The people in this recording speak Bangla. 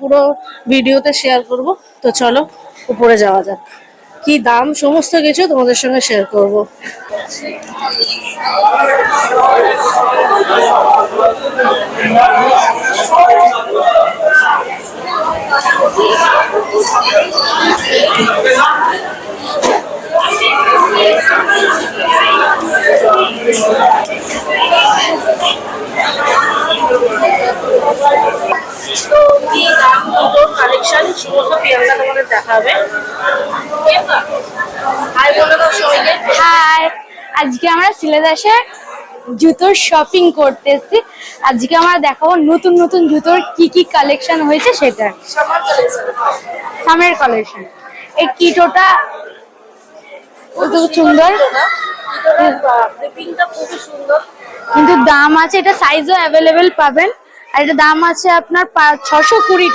পুরো ভিডিওতে শেয়ার করব। তো চলো উপরে যাওয়া যাক, কি দাম সমস্ত কিছু তোমাদের সঙ্গে শেয়ার করব। তো কি দাম দুটোর কালেকশন সমস্ত প্রিয়াঙ্কা তোমাদের দেখাবে। হাই বলে দাও সবাইকে। হাই, আজকে আমরা সিলেদাসে জুতোর শপিং করতেছি। আজকে আমরা দেখাবো নতুন নতুন জুতোর কি কি কালেকশন হয়েছে সেটা। Summer collection. এই কিটোটা খুব সুন্দর, কিন্তু দাম আছে, এটা সাইজও অ্যাভেলেবেল পাবেন। আর এটা দাম আছে আপনার 620 টাকা।